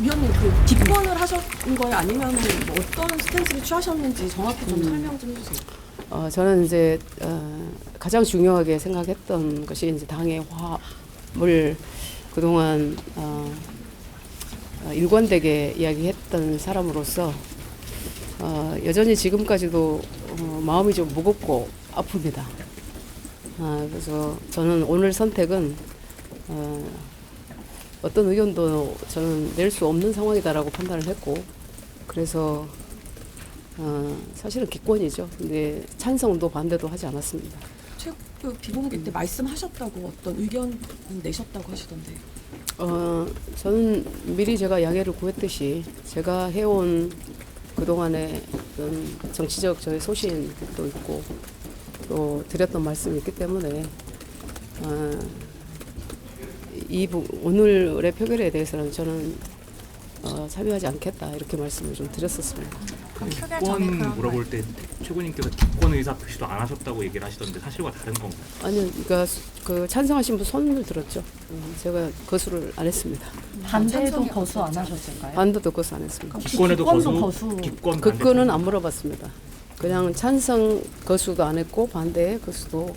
위원님 그 기권을 하신 거예요? 아니면 뭐 어떤 스탠스를 취하셨는지 정확히 좀 설명 좀 해주세요. 저는 이제 가장 중요하게 생각했던 것이 이제 당의 화합을 그동안 일관되게 이야기했던 사람으로서 여전히 지금까지도 마음이 좀 무겁고 아픕니다. 그래서 저는 오늘 선택은 어떤 의견도 저는 낼 수 없는 상황이다라고 판단을 했고, 그래서 사실은 기권이죠. 근데 찬성도 반대도 하지 않았습니다. 최고 비공개 때 말씀하셨다고 어떤 의견 내셨다고 하시던데. 저는 미리 제가 양해를 구했듯이 제가 해온 그동안의 어떤 정치적 저의 소신도 있고 또 드렸던 말씀이 있기 때문에 오늘의 표결에 대해서는 저는 참여하지 않겠다 이렇게 말씀을 좀 드렸었습니다. 기권 물어볼 때 최고님께서 기권 의사 표시도 안 하셨다고 얘기를 하시던데 사실과 다른 건가요? 아니요, 그러니까 그 찬성하신 분 손을 들었죠. 제가 거수를 안 했습니다. 반대도 거수 안 하셨을까요? 반대도 거수 안 했습니다. 기권에도 거수. 기권 반대. 그거는 안 물어봤습니다. 그냥 찬성 거수도 안 했고 반대 거수도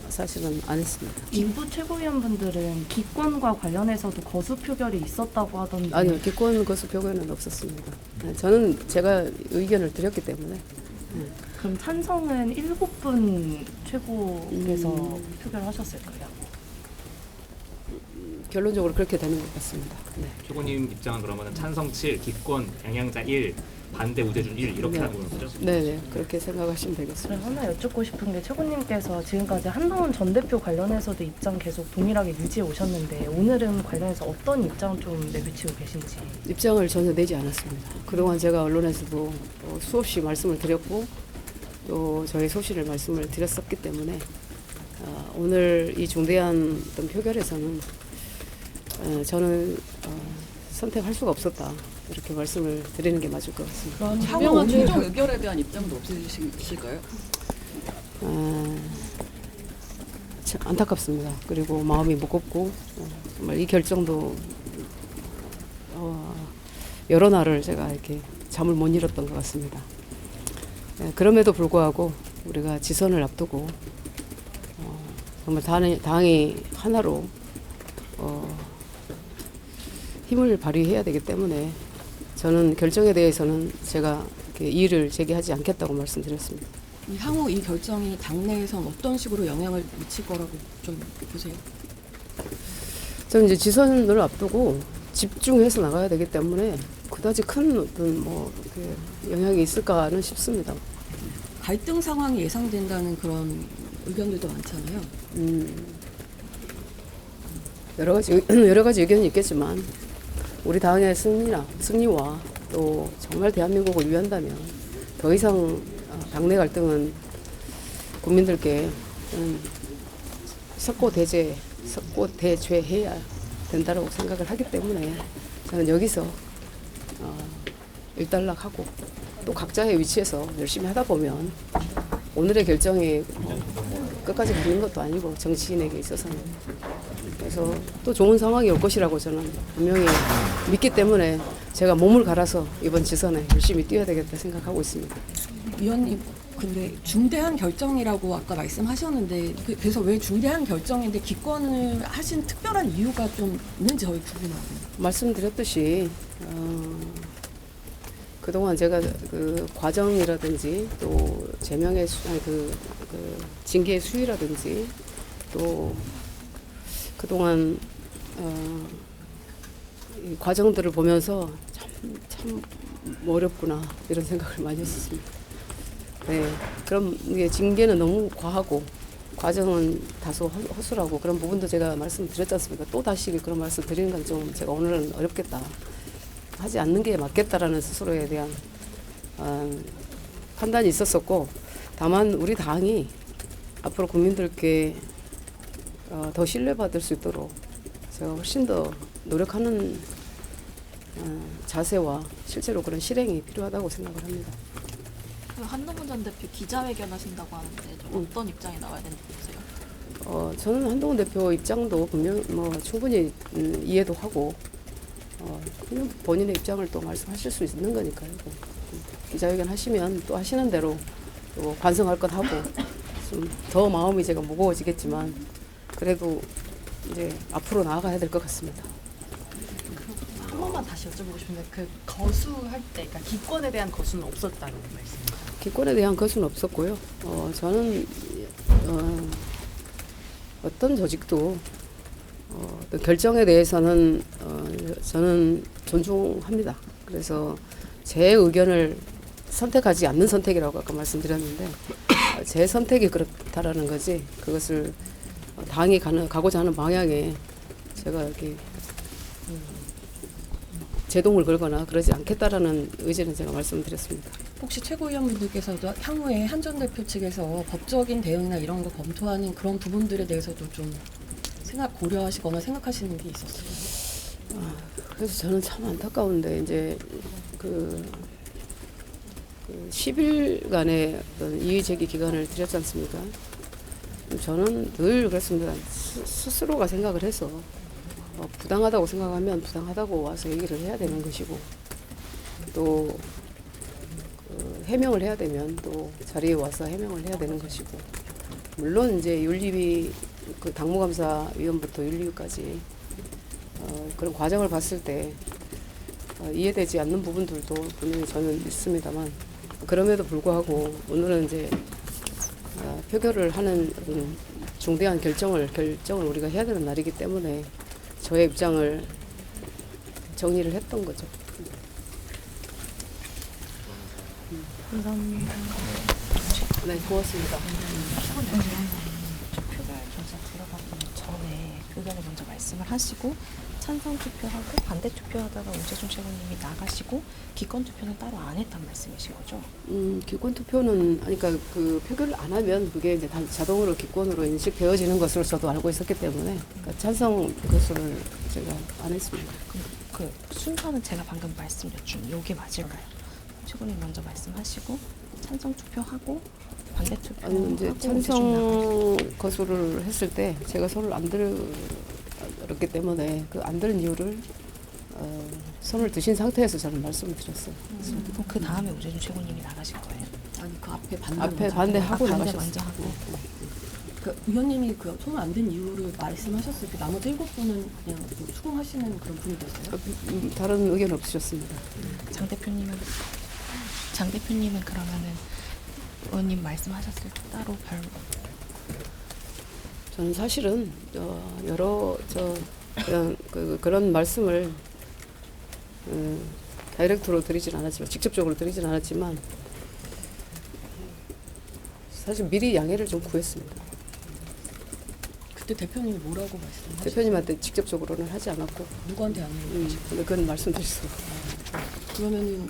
사실은 안 했습니다. 일부 최고위원분들은 기권과 관련해서도 거수 표결이 있었다고 하던데. 아니요, 기권 거수 표결은 없었습니다. 저는 제가 의견을 드렸기 때문에. 그럼 찬성은 7분 최고께서 표결하셨을까요? 결론적으로 그렇게 되는 것 같습니다. 네. 최고님 입장은 그러면 찬성 7, 기권, 양양자 1, 반대 우대준 1 이렇게 하는 거죠? 네, 그렇게 생각하시면 되겠습니다. 그럼 하나 여쭙고 싶은 게 최고님께서 지금까지 한동훈 전 대표 관련해서도 입장 계속 동일하게 유지해 오셨는데 오늘은 관련해서 어떤 입장 좀 내비치고 계신지. 입장을 전혀 내지 않았습니다. 그동안 제가 언론에서도 수없이 말씀을 드렸고 또 저희 소신을 말씀을 드렸었기 때문에 오늘 이 중대한 어떤 표결에서는 저는 선택할 수가 없었다 이렇게 말씀을 드리는 게 맞을 것 같습니다. 그럼 투명한 최종 의결에 대한 입장도 없으실까요? 참 안타깝습니다. 그리고 마음이 무겁고 정말 이 결정도 여러 날을 제가 이렇게 잠을 못 이뤘던 것 같습니다. 그럼에도 불구하고 우리가 지선을 앞두고 정말 당이 하나로 힘을 발휘해야 되기 때문에 저는 결정에 대해서는 제가 이의를 제기하지 않겠다고 말씀드렸습니다. 향후 이 결정이 당내에선 어떤 식으로 영향을 미칠 거라고 좀 보세요? 저는 이제 지선을 앞두고 집중해서 나가야 되기 때문에 그다지 큰 어떤 영향이 있을까는 싶습니다. 갈등 상황이 예상된다는 그런 의견들도 많잖아요. 여러 가지 의견이 있겠지만 우리 당의 승리와 또 정말 대한민국을 위한다면 더 이상 당내 갈등은 국민들께 석고대죄해야 된다고 생각을 하기 때문에 저는 여기서 일단락하고 또 각자의 위치에서 열심히 하다 보면 오늘의 결정이 끝까지 가는 것도 아니고 정치인에게 있어서는 그래서 또 좋은 상황이 올 것이라고 저는 분명히 믿기 때문에 제가 몸을 갈아서 이번 지선에 열심히 뛰어야 되겠다 생각하고 있습니다. 위원님, 근데 중대한 결정이라고 아까 말씀하셨는데 그래서 왜 중대한 결정인데 기권을 하신 특별한 이유가 좀 있는지 저희 궁금하거든요. 말씀드렸듯이 그동안 제가 그 과정이라든지 또 제명의 징계의 수위라든지 또 그동안 이 과정들을 보면서 참 어렵구나 이런 생각을 많이 했었습니다. 네, 그럼 이게 징계는 너무 과하고 과정은 다소 허술하고 그런 부분도 제가 말씀드렸지 않습니까? 또 다시 그런 말씀 드리는 건 좀 제가 오늘은 어렵겠다. 하지 않는 게 맞겠다라는 스스로에 대한 판단이 있었었고 다만 우리 당이 앞으로 국민들께 더 신뢰받을 수 있도록 제가 훨씬 더 노력하는 자세와 실제로 그런 실행이 필요하다고 생각을 합니다. 한동훈 전 대표 기자회견 하신다고 하는데 좀 어떤 입장이 나와야 되는지 보세요? 저는 한동훈 대표 입장도 분명 충분히 이해도 하고 그냥 본인의 입장을 또 말씀하실 수 있는 거니까요. 기자회견 하시면 또 하시는 대로 또 반성할 것 하고 좀 더 마음이 제가 무거워지겠지만 그래도 이제 앞으로 나아가야 될 것 같습니다. 한 번만 다시 여쭤보고 싶은데 그 거수할 때, 그러니까 기권에 대한 거수는 없었다는 말씀인가요? 기권에 대한 것은 없었고요. 저는 어떤 조직도 어떤 결정에 대해서는 저는 존중합니다. 그래서 제 의견을 선택하지 않는 선택이라고 아까 말씀드렸는데 제 선택이 그렇다라는 거지 그것을 당이 가고자 하는 방향에 제가 이렇게 제동을 걸거나 그러지 않겠다라는 의지는 제가 말씀드렸습니다. 혹시 최고위원분들께서도 향후에 한 전 대표 측에서 법적인 대응이나 이런 거 검토하는 그런 부분들에 대해서도 좀 고려하시거나 생각하시는 게 있었어요? 그래서 저는 참 안타까운데 이제 그 10일간의 어떤 이의제기 기간을 드렸지 않습니까? 저는 늘 그렇습니다. 스스로가 생각을 해서 부당하다고 생각하면 부당하다고 와서 얘기를 해야 되는 것이고 또 해명을 해야 되면 또 자리에 와서 해명을 해야 되는 것이고 물론 이제 윤리위 그 당무감사위원부터 윤리위까지 그런 과정을 봤을 때 이해되지 않는 부분들도 분명히 저는 있습니다만 그럼에도 불구하고 오늘은 이제 표결을 하는 중대한 결정을 우리가 해야 되는 날이기 때문에 저의 입장을 정리를 했던 거죠. 감사합니다. 네, 고맙습니다. 표결 절차 들어가기 전에 의견을 먼저 말씀을 하시고 찬성 투표하고 반대 투표하다가 오재준 최고님이 나가시고 기권 투표는 따로 안 했단 말씀이신 거죠? 기권 투표는 그러니까 그 표결을 안 하면 그게 이제 자동으로 기권으로 인식되어지는 것으로 저도 알고 있었기 때문에 그러니까 찬성 것을 제가 안 했습니다. 그 순서는 제가 방금 말씀드린 요게 맞을까요? 최고님 먼저 말씀하시고 찬성 투표하고 반대 투표하고 아니 이제 찬성 거수를 했을 때 제가 손을 안 들었기 때문에 그 안 들은 이유를 손을 드신 상태에서 저는 말씀을 드렸어요. 그럼 그 다음에 오재준 최고님이 나가신 거예요? 아니 그 앞에 반대 앞에 반대하고 반대 나가셨어요. 먼저 하고. 그 의원님이 그 손을 안 든 이유를 말씀하셨을 때 나머지 7분은 그냥 좀 수긍하시는 그런 분이셨어요? 다른 의견 없으셨습니다. 장 대표님은 그러면은 의원님 말씀하셨을 때 따로 별로 저는 사실은 여러 그런 말씀을 다이렉트로 드리진 않았지만 직접적으로 드리진 않았지만 사실 미리 양해를 좀 구했습니다. 그때 대표님이 뭐라고 말씀하셨어요? 대표님한테 직접적으로는 하지 않았고 누구한테 양해를 근데 그건 말씀드렸어요. 그러면은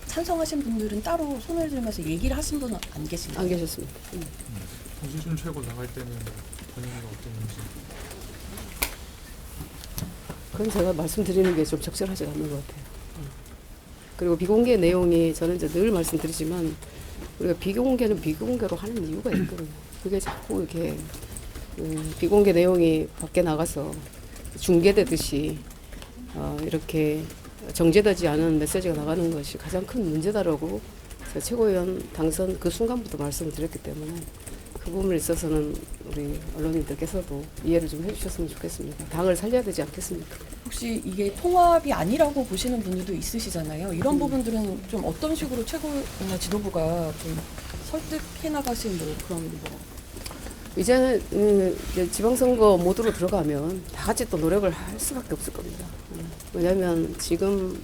찬성하신 분들은 따로 손을 들면서 얘기를 하신 분은 안 계신가요? 안 계셨습니다. 오재준 최고 나갈 때는 본인이 어땠는지. 그건 제가 말씀드리는 게 좀 적절하지 않는 것 같아요. 그리고 비공개 내용이 저는 이제 늘 말씀드리지만 우리가 비공개는 비공개로 하는 이유가 있거든요. 그게 자꾸 이렇게 비공개 내용이 밖에 나가서 중계되듯이 이렇게 정제되지 않은 메시지가 나가는 것이 가장 큰 문제다라고 제가 최고위원 당선 그 순간부터 말씀을 드렸기 때문에 그 부분에 있어서는 우리 언론인들께서도 이해를 좀 해주셨으면 좋겠습니다. 당을 살려야 되지 않겠습니까? 혹시 이게 통합이 아니라고 보시는 분들도 있으시잖아요. 이런 부분들은 좀 어떤 식으로 최고위나 지도부가 좀 설득해 나가신 그런 이제는 이제 지방선거 모드로 들어가면 다 같이 또 노력을 할 수밖에 없을 겁니다. 왜냐하면 지금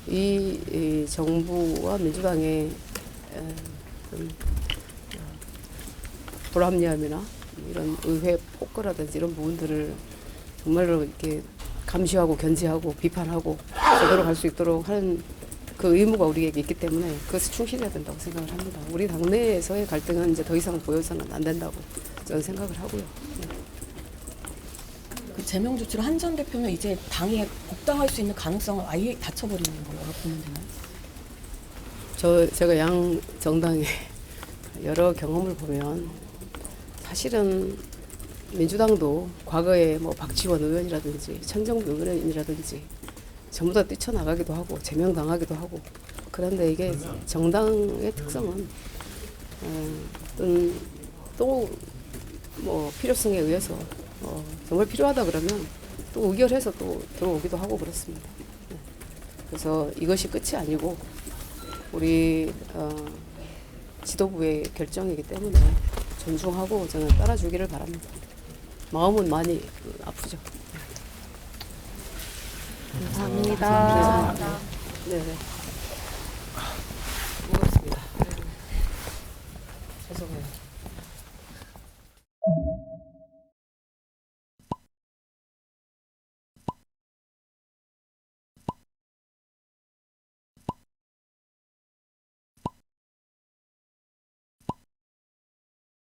이 정부와 민주당의 불합리함이나 이런 의회 폭거라든지 이런 부분들을 정말로 이렇게 감시하고 견제하고 비판하고 제대로 갈 수 있도록 하는 그 의무가 우리에게 있기 때문에 그것을 충실해야 된다고 생각을 합니다. 우리 당내에서의 갈등은 이제 더 이상 보여서는 안 된다고 저는 생각을 하고요. 그 제명 조치로 한 전 대표는 이제 당에 복당할 수 있는 가능성을 아예 닫혀버리는 거라고 보면 되나요? 제가 양 정당의 여러 경험을 보면 사실은 민주당도 과거에 뭐 박지원 의원이라든지 천정부 의원이라든지 전부 다 뛰쳐나가기도 하고 제명당하기도 하고 그런데 이게 정당의 특성은 또 뭐 필요성에 의해서 정말 필요하다 그러면 또 의결해서 또 들어오기도 하고 그렇습니다. 네. 그래서 이것이 끝이 아니고 우리 지도부의 결정이기 때문에 존중하고 저는 따라주기를 바랍니다. 마음은 많이 아프죠. 감사합니다. 네. 네.